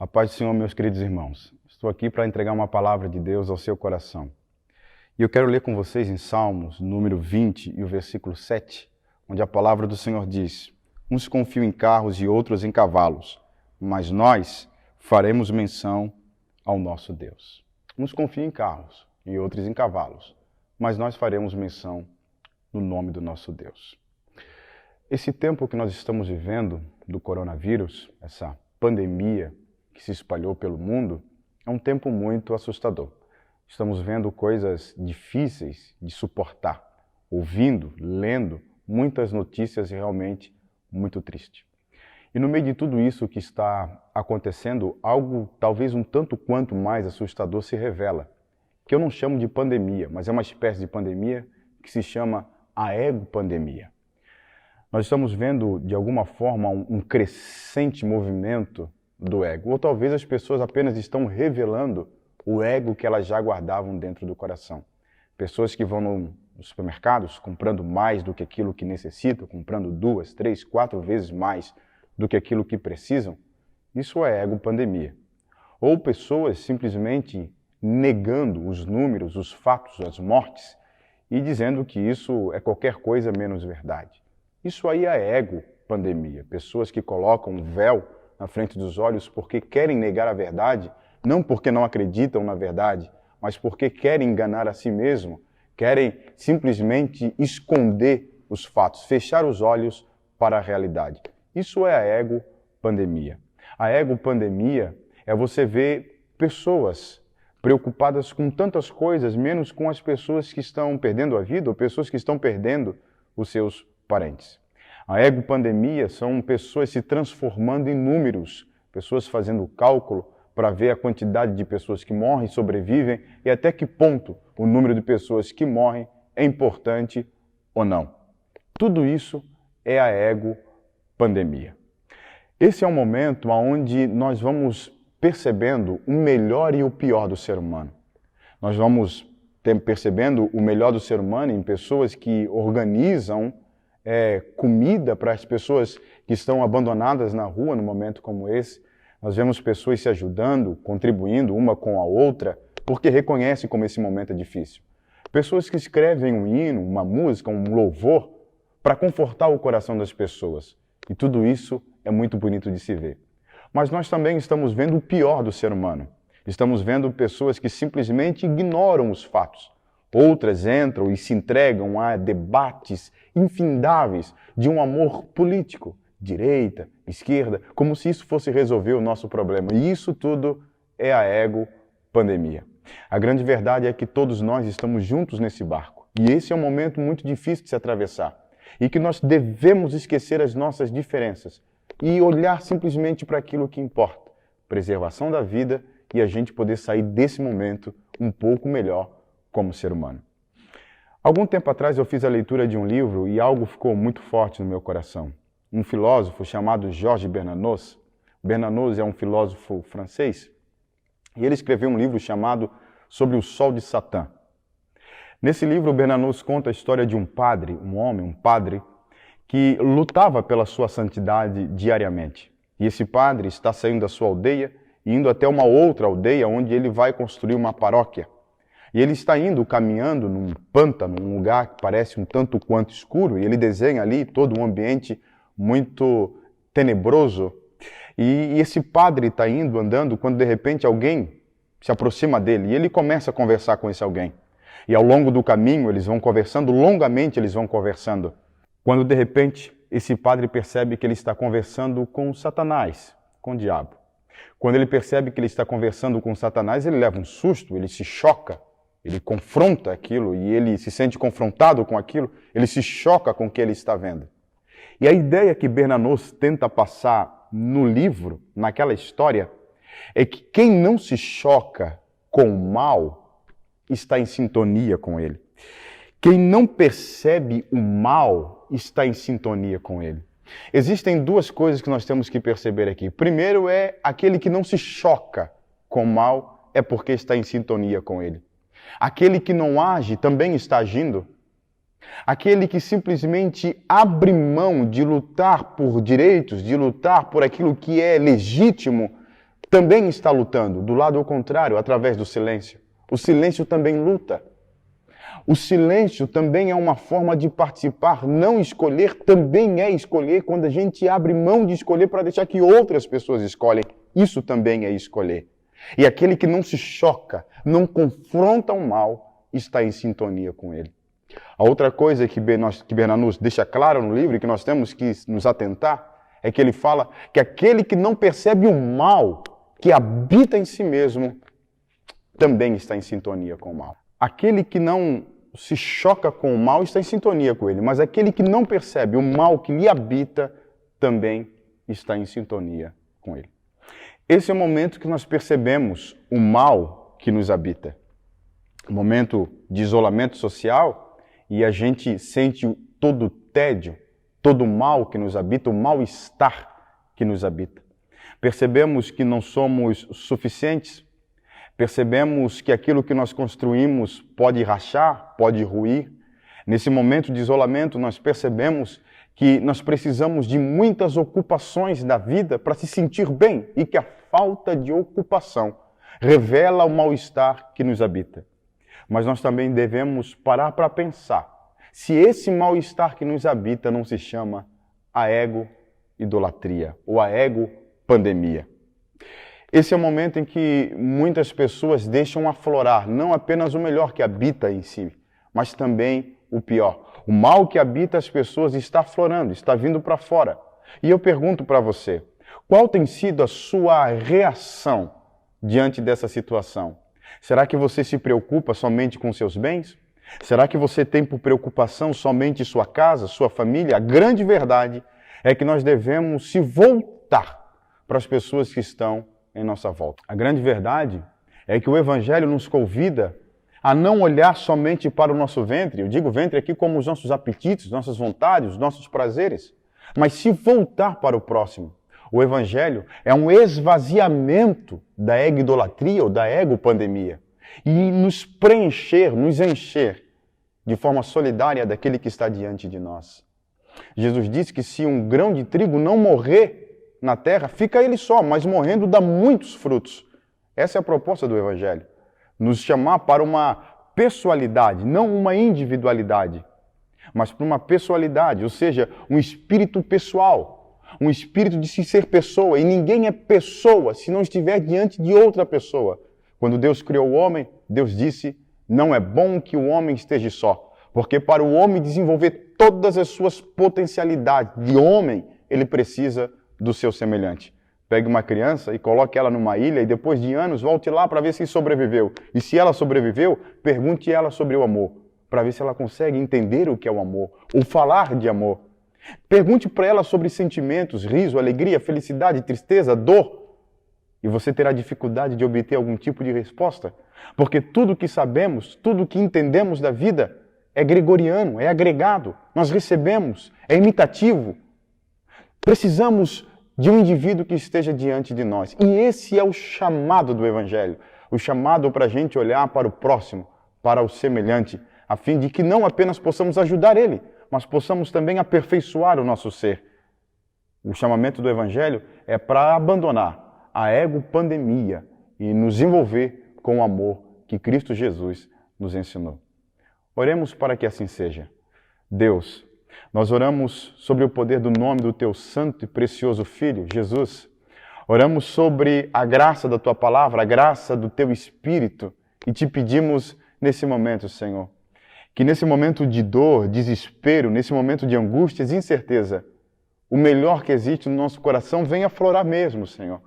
A paz do Senhor, meus queridos irmãos. Estou aqui para entregar uma palavra de Deus ao seu coração. E eu quero ler com vocês em Salmos, número 20 e o versículo 7, onde a palavra do Senhor diz: uns confiam em carros e outros em cavalos, mas nós faremos menção ao nosso Deus. Uns confiam em carros e outros em cavalos, mas nós faremos menção no nome do nosso Deus. Esse tempo que nós estamos vivendo do coronavírus, essa pandemia que se espalhou pelo mundo, é um tempo muito assustador. Estamos vendo coisas difíceis de suportar, ouvindo, lendo muitas notícias realmente muito tristes. E no meio de tudo isso que está acontecendo, algo talvez um tanto quanto mais assustador se revela, que eu não chamo de pandemia, mas é uma espécie de pandemia que se chama a ego-pandemia. Nós estamos vendo, de alguma forma, um crescente movimento do ego. Ou talvez as pessoas apenas estão revelando o ego que elas já guardavam dentro do coração. Pessoas que vão nos supermercados comprando mais do que aquilo que necessitam, comprando 2, 3, 4 vezes mais do que aquilo que precisam. Isso é ego-pandemia. Ou pessoas simplesmente negando os números, os fatos, as mortes e dizendo que isso é qualquer coisa menos verdade. Isso aí é ego-pandemia. Pessoas que colocam um véu na frente dos olhos porque querem negar a verdade, não porque não acreditam na verdade, mas porque querem enganar a si mesmo, querem simplesmente esconder os fatos, fechar os olhos para a realidade. Isso é a ego-pandemia. A ego-pandemia é você ver pessoas preocupadas com tantas coisas, menos com as pessoas que estão perdendo a vida ou pessoas que estão perdendo os seus parentes. A ego-pandemia são pessoas se transformando em números, pessoas fazendo cálculo para ver a quantidade de pessoas que morrem, sobrevivem e até que ponto o número de pessoas que morrem é importante ou não. Tudo isso é a ego-pandemia. Esse é um momento onde nós vamos percebendo o melhor e o pior do ser humano. Nós vamos percebendo o melhor do ser humano em pessoas que organizam comida para as pessoas que estão abandonadas na rua num momento como esse. Nós vemos pessoas se ajudando, contribuindo uma com a outra, porque reconhecem como esse momento é difícil. Pessoas que escrevem um hino, uma música, um louvor, para confortar o coração das pessoas. E tudo isso é muito bonito de se ver. Mas nós também estamos vendo o pior do ser humano. Estamos vendo pessoas que simplesmente ignoram os fatos. Outras entram e se entregam a debates infindáveis de um amor político, direita, esquerda, como se isso fosse resolver o nosso problema. E isso tudo é a ego-pandemia. A grande verdade é que todos nós estamos juntos nesse barco. E esse é um momento muito difícil de se atravessar. E que nós devemos esquecer as nossas diferenças e olhar simplesmente para aquilo que importa. Preservação da vida e a gente poder sair desse momento um pouco melhor como ser humano. Algum tempo atrás eu fiz a leitura de um livro e algo ficou muito forte no meu coração. Um filósofo chamado Georges Bernanos. Bernanos é um filósofo francês e ele escreveu um livro chamado Sobre o Sol de Satã. Nesse livro, Bernanos conta a história de um padre, um padre, que lutava pela sua santidade diariamente. E esse padre está saindo da sua aldeia e indo até uma outra aldeia onde ele vai construir uma paróquia. E ele está indo, caminhando num pântano, num lugar que parece um tanto quanto escuro, e ele desenha ali todo um ambiente muito tenebroso. E esse padre está indo, andando, quando de repente alguém se aproxima dele, e ele começa a conversar com esse alguém. E ao longo do caminho eles vão conversando, longamente eles vão conversando. Quando de repente esse padre percebe que ele está conversando com Satanás, com o diabo. Quando ele percebe que ele está conversando com Satanás, ele leva um susto, ele se choca. Ele confronta aquilo e ele se sente confrontado com aquilo, ele se choca com o que ele está vendo. E a ideia que Bernanos tenta passar no livro, naquela história, é que quem não se choca com o mal está em sintonia com ele. Quem não percebe o mal está em sintonia com ele. Existem duas coisas que nós temos que perceber aqui. Primeiro é aquele que não se choca com o mal é porque está em sintonia com ele. Aquele que não age também está agindo. Aquele que simplesmente abre mão de lutar por direitos, de lutar por aquilo que é legítimo, também está lutando, do lado ao contrário, através do silêncio. O silêncio também luta. O silêncio também é uma forma de participar. Não escolher também é escolher quando a gente abre mão de escolher para deixar que outras pessoas escolhem. Isso também é escolher. E aquele que não se choca, não confronta o mal, está em sintonia com ele. A outra coisa que Bernanos deixa claro no livro e que nós temos que nos atentar é que ele fala que aquele que não percebe o mal que habita em si mesmo também está em sintonia com o mal. Aquele que não se choca com o mal está em sintonia com ele, mas aquele que não percebe o mal que lhe habita também está em sintonia com ele. Esse é o momento que nós percebemos o mal que nos habita. O momento de isolamento social e a gente sente todo o tédio, todo o mal que nos habita, o mal-estar que nos habita. Percebemos que não somos suficientes, percebemos que aquilo que nós construímos pode rachar, pode ruir. Nesse momento de isolamento, nós percebemos que nós precisamos de muitas ocupações da vida para se sentir bem e que a falta de ocupação revela o mal-estar que nos habita. Mas nós também devemos parar para pensar se esse mal-estar que nos habita não se chama a ego-idolatria ou a ego-pandemia. Esse é o momento em que muitas pessoas deixam aflorar não apenas o melhor que habita em si, mas também o pior. O mal que habita as pessoas está aflorando, está vindo para fora. E eu pergunto para você, qual tem sido a sua reação diante dessa situação? Será que você se preocupa somente com seus bens? Será que você tem por preocupação somente sua casa, sua família? A grande verdade é que nós devemos se voltar para as pessoas que estão em nossa volta. A grande verdade é que o Evangelho nos convida a não olhar somente para o nosso ventre, eu digo ventre aqui como os nossos apetites, nossas vontades, os nossos prazeres, mas se voltar para o próximo. O Evangelho é um esvaziamento da ego-idolatria ou da ego-pandemia e nos preencher, nos encher de forma solidária daquele que está diante de nós. Jesus disse que se um grão de trigo não morrer na terra, fica ele só, mas morrendo dá muitos frutos. Essa é a proposta do Evangelho. Nos chamar para uma pessoalidade, não uma individualidade, mas para uma pessoalidade, ou seja, um espírito pessoal, um espírito de se ser pessoa. E ninguém é pessoa se não estiver diante de outra pessoa. Quando Deus criou o homem, Deus disse, não é bom que o homem esteja só, porque para o homem desenvolver todas as suas potencialidades de homem, ele precisa do seu semelhante. Pegue uma criança e coloque ela numa ilha e depois de anos volte lá para ver se sobreviveu. E se ela sobreviveu, pergunte ela sobre o amor, para ver se ela consegue entender o que é o amor, ou falar de amor. Pergunte para ela sobre sentimentos, riso, alegria, felicidade, tristeza, dor. E você terá dificuldade de obter algum tipo de resposta, porque tudo que sabemos, tudo que entendemos da vida é gregoriano, é agregado, nós recebemos, é imitativo. Precisamos de um indivíduo que esteja diante de nós. E esse é o chamado do Evangelho, o chamado para a gente olhar para o próximo, para o semelhante, a fim de que não apenas possamos ajudar ele, mas possamos também aperfeiçoar o nosso ser. O chamamento do Evangelho é para abandonar a ego-pandemia e nos envolver com o amor que Cristo Jesus nos ensinou. Oremos para que assim seja. Deus, nós oramos sobre o poder do nome do Teu santo e precioso Filho, Jesus. Oramos sobre a graça da Tua palavra, a graça do Teu Espírito e te pedimos nesse momento, Senhor, que nesse momento de dor, desespero, nesse momento de angústias e incerteza, o melhor que existe no nosso coração venha aflorar mesmo, Senhor.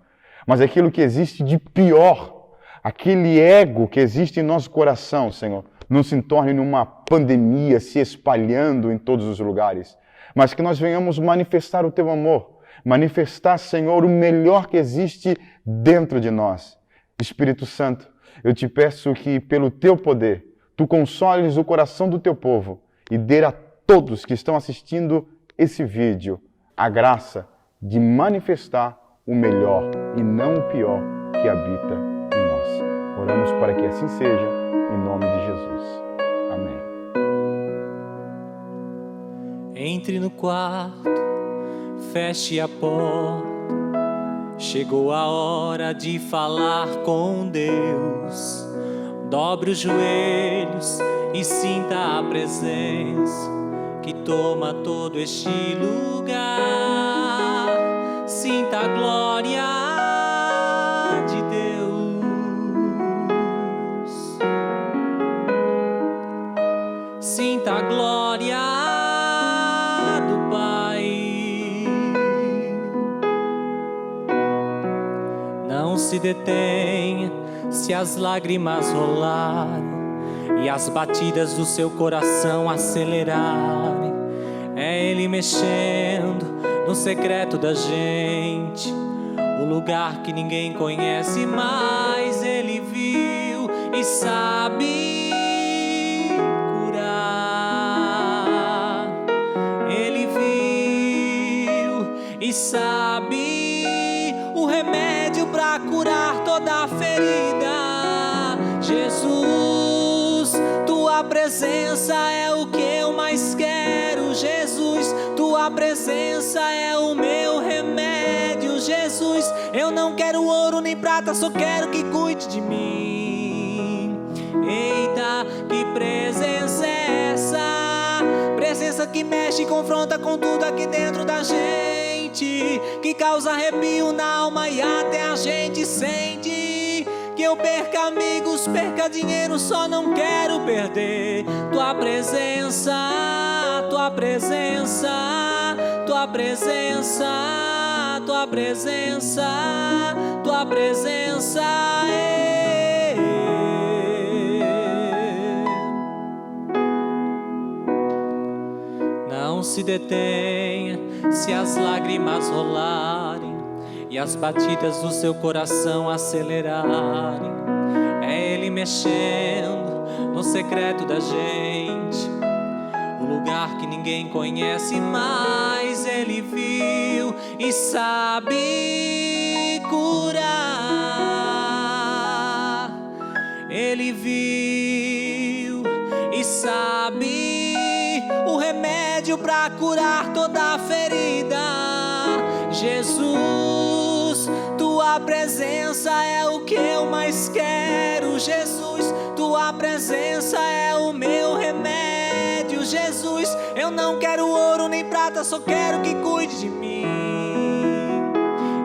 Mas aquilo que existe de pior, aquele ego que existe em nosso coração, Senhor, não se torne numa pandemia se espalhando em todos os lugares, mas que nós venhamos manifestar o Teu amor, manifestar, Senhor, o melhor que existe dentro de nós. Espírito Santo, eu te peço que, pelo Teu poder, Tu consoles o coração do Teu povo e dê a todos que estão assistindo esse vídeo a graça de manifestar o melhor e não o pior que habita em nós. Oramos para que assim seja, em nome de Jesus. Amém. Entre no quarto, feche a porta, Chegou a hora de falar com Deus. Dobre os joelhos e sinta a presença que toma todo este lugar. Sinta a glória de Deus. Sinta a glória do Pai. Não se detenha se as lágrimas rolarem e as batidas do seu coração acelerarem. É Ele mexendo no secreto da gente, o lugar que ninguém conhece, mas Ele viu e sabe curar. Ele viu e sabe o remédio para curar toda a ferida. Jesus, tua presença é o que eu mais quero. Jesus, tua presença é o meu remédio. Jesus, eu não quero ouro nem prata, só quero que cuide de mim. Eita, que presença é essa? Presença que mexe e confronta com tudo aqui dentro da gente, que causa arrepio na alma e até a gente sente. Que eu perca amigos, perca dinheiro, só não quero perder tua presença, tua presença, tua presença, tua presença, tua presença. Não se detenha se as lágrimas rolarem e as batidas do seu coração acelerarem. É Ele mexendo no secreto da gente, o lugar que ninguém conhece, mas Ele viu e sabe curar. Ele viu e sabe o remédio para curar toda a ferida. Jesus, tua presença é o que eu mais quero. Jesus, tua presença é o meu remédio. Jesus, eu não quero ouro nem prata, só quero que cuide de mim.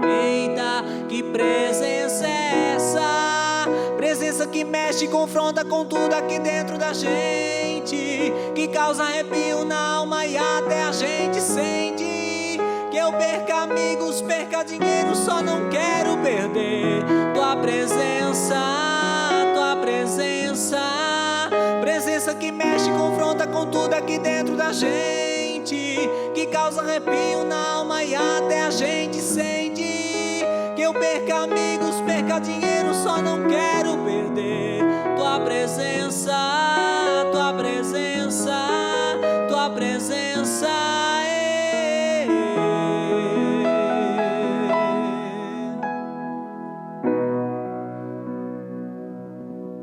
Eita, que presença é essa? Presença que mexe e confronta com tudo aqui dentro da gente, que causa arrepio na alma e até a gente sente. Que eu perca amigos, perca dinheiro, só não quero perder tua presença, tua presença. Presença que mexe e confronta com tudo aqui dentro da gente, que causa arrepio na alma e até a gente sente. Que eu perca amigos, perca dinheiro, só não quero perder tua presença.